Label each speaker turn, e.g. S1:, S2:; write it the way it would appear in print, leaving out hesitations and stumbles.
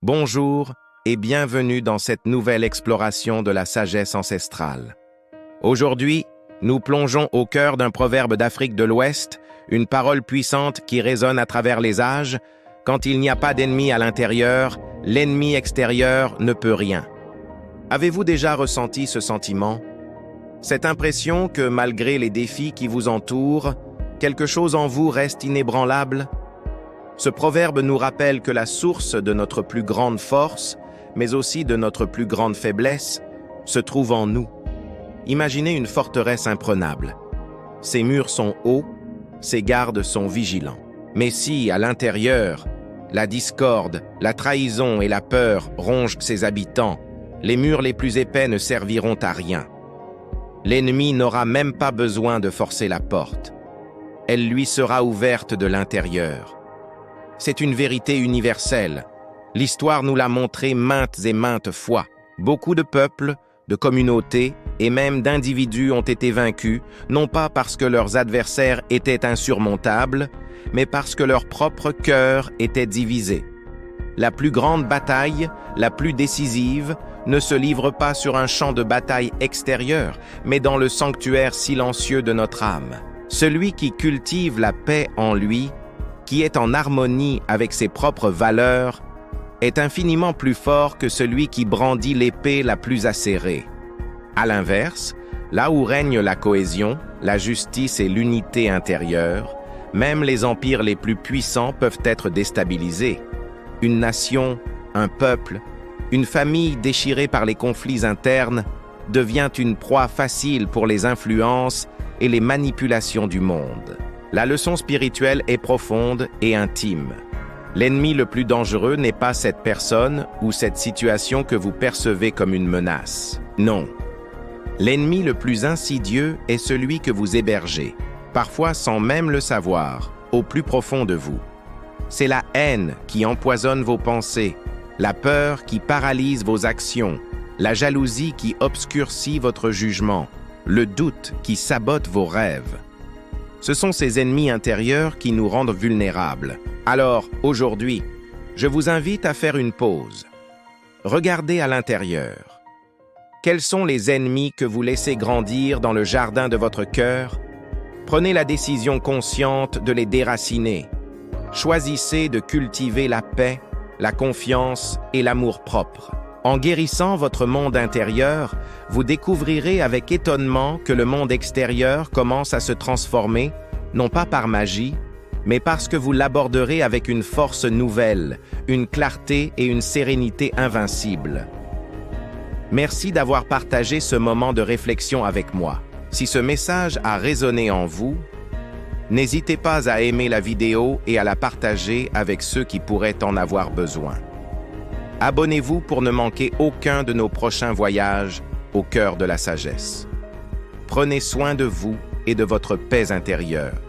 S1: Bonjour et bienvenue dans cette nouvelle exploration de la sagesse ancestrale. Aujourd'hui, nous plongeons au cœur d'un proverbe d'Afrique de l'Ouest, une parole puissante qui résonne à travers les âges. Quand il n'y a pas d'ennemi à l'intérieur, l'ennemi extérieur ne peut rien. Avez-vous déjà ressenti ce sentiment? Cette impression que malgré les défis qui vous entourent, quelque chose en vous reste inébranlable? Ce proverbe nous rappelle que la source de notre plus grande force, mais aussi de notre plus grande faiblesse, se trouve en nous. Imaginez une forteresse imprenable. Ses murs sont hauts, ses gardes sont vigilants. Mais si, à l'intérieur, la discorde, la trahison et la peur rongent ses habitants, les murs les plus épais ne serviront à rien. L'ennemi n'aura même pas besoin de forcer la porte. Elle lui sera ouverte de l'intérieur. C'est une vérité universelle. L'histoire nous l'a montré maintes et maintes fois. Beaucoup de peuples, de communautés et même d'individus ont été vaincus, non pas parce que leurs adversaires étaient insurmontables, mais parce que leur propre cœur était divisé. La plus grande bataille, la plus décisive, ne se livre pas sur un champ de bataille extérieur, mais dans le sanctuaire silencieux de notre âme. Celui qui cultive la paix en lui, qui est en harmonie avec ses propres valeurs, est infiniment plus fort que celui qui brandit l'épée la plus acérée. À l'inverse, là où règne la cohésion, la justice et l'unité intérieure, même les empires les plus puissants peuvent être déstabilisés. Une nation, un peuple, une famille déchirée par les conflits internes devient une proie facile pour les influences et les manipulations du monde. La leçon spirituelle est profonde et intime. L'ennemi le plus dangereux n'est pas cette personne ou cette situation que vous percevez comme une menace. Non. L'ennemi le plus insidieux est celui que vous hébergez, parfois sans même le savoir, au plus profond de vous. C'est la haine qui empoisonne vos pensées, la peur qui paralyse vos actions, la jalousie qui obscurcit votre jugement, le doute qui sabote vos rêves. Ce sont ces ennemis intérieurs qui nous rendent vulnérables. Alors, aujourd'hui, je vous invite à faire une pause. Regardez à l'intérieur. Quels sont les ennemis que vous laissez grandir dans le jardin de votre cœur? Prenez la décision consciente de les déraciner. Choisissez de cultiver la paix, la confiance et l'amour-propre. En guérissant votre monde intérieur, vous découvrirez avec étonnement que le monde extérieur commence à se transformer, non pas par magie, mais parce que vous l'aborderez avec une force nouvelle, une clarté et une sérénité invincibles. Merci d'avoir partagé ce moment de réflexion avec moi. Si ce message a résonné en vous, n'hésitez pas à aimer la vidéo et à la partager avec ceux qui pourraient en avoir besoin. Abonnez-vous pour ne manquer aucun de nos prochains voyages au cœur de la sagesse. Prenez soin de vous et de votre paix intérieure.